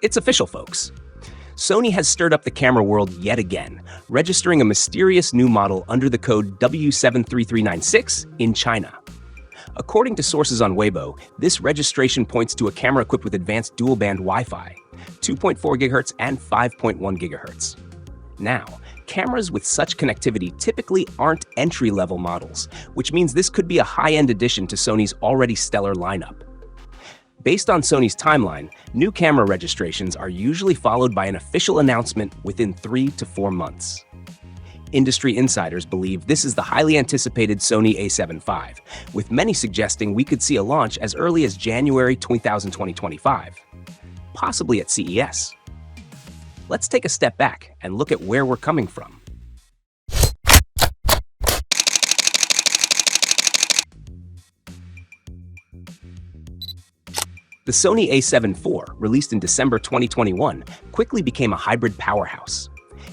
It's official, folks. Sony has stirred up the camera world yet again, registering a mysterious new model under the code W73396 in China. According to sources on Weibo, this registration points to a camera equipped with advanced dual-band Wi-Fi, 2.4 GHz and 5.1 GHz. Now, cameras with such connectivity typically aren't entry-level models, which means this could be a high-end addition to Sony's already stellar lineup. Based on Sony's timeline, new camera registrations are usually followed by an official announcement within 3 to 4 months. Industry insiders believe this is the highly anticipated Sony A7V, with many suggesting we could see a launch as early as January 2025, possibly at CES. Let's take a step back and look at where we're coming from. The Sony A7V, released in December 2021, quickly became a hybrid powerhouse.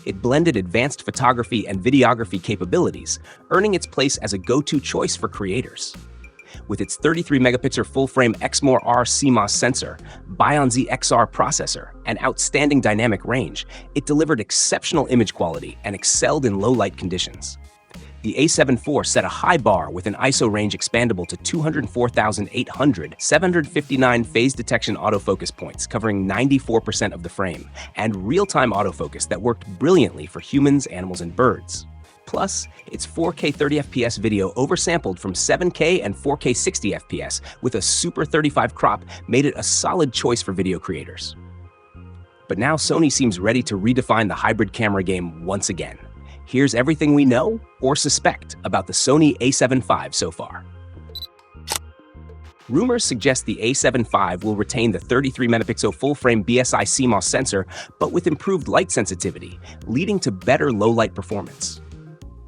It blended advanced photography and videography capabilities, earning its place as a go-to choice for creators. With its 33-megapixel full-frame XMOR-R CMOS sensor, Bion Z XR processor, and outstanding dynamic range, it delivered exceptional image quality and excelled in low-light conditions. The A7V set a high bar with an ISO range expandable to 204,800, 759 phase detection autofocus points covering 94% of the frame, and real-time autofocus that worked brilliantly for humans, animals, and birds. Plus, its 4K 30fps video oversampled from 7K and 4K 60fps with a Super 35 crop made it a solid choice for video creators. But now Sony seems ready to redefine the hybrid camera game once again. Here's everything we know or suspect about the Sony A7V so far. Rumors suggest the A7V will retain the 33-megapixel full-frame BSI CMOS sensor, but with improved light sensitivity, leading to better low-light performance.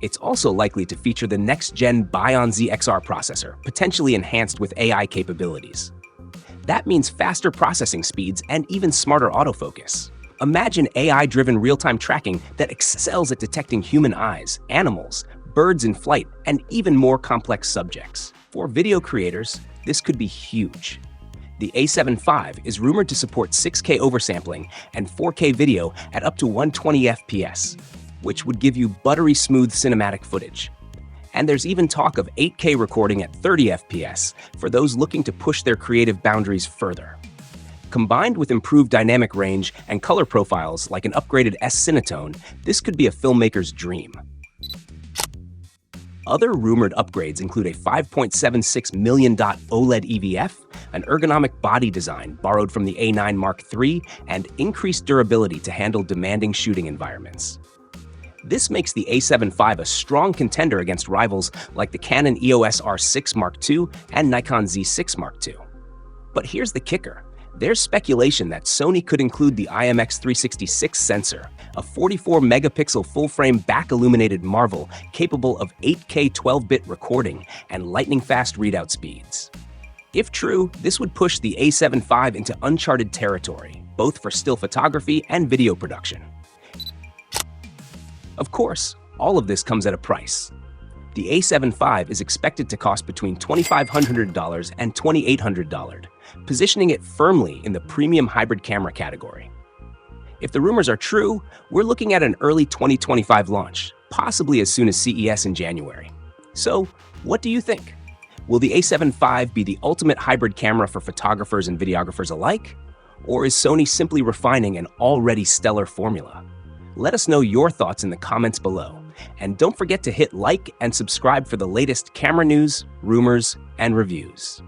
It's also likely to feature the next-gen Bion Z XR processor, potentially enhanced with AI capabilities. That means faster processing speeds and even smarter autofocus. Imagine AI-driven real-time tracking that excels at detecting human eyes, animals, birds in flight, and even more complex subjects. For video creators, this could be huge. The A7V is rumored to support 6K oversampling and 4K video at up to 120 FPS, which would give you buttery smooth cinematic footage. And there's even talk of 8K recording at 30 FPS for those looking to push their creative boundaries further. Combined with improved dynamic range and color profiles like an upgraded S-Cinetone, this could be a filmmaker's dream. Other rumored upgrades include a 5.76 million dot OLED EVF, an ergonomic body design borrowed from the A9 Mark III, and increased durability to handle demanding shooting environments. This makes the A7V a strong contender against rivals like the Canon EOS R6 Mark II and Nikon Z6 Mark II. But here's the kicker. There's speculation that Sony could include the IMX366 sensor, a 44-megapixel full-frame back-illuminated marvel capable of 8K 12-bit recording and lightning-fast readout speeds. If true, this would push the A7V into uncharted territory, both for still photography and video production. Of course, all of this comes at a price. The A7V is expected to cost between $2,500 and $2,800, positioning it firmly in the premium hybrid camera category. If the rumors are true, we're looking at an early 2025 launch, possibly as soon as CES in January. So, what do you think? Will the A7V be the ultimate hybrid camera for photographers and videographers alike? Or is Sony simply refining an already stellar formula? Let us know your thoughts in the comments below. And don't forget to hit like and subscribe for the latest camera news, rumors, and reviews.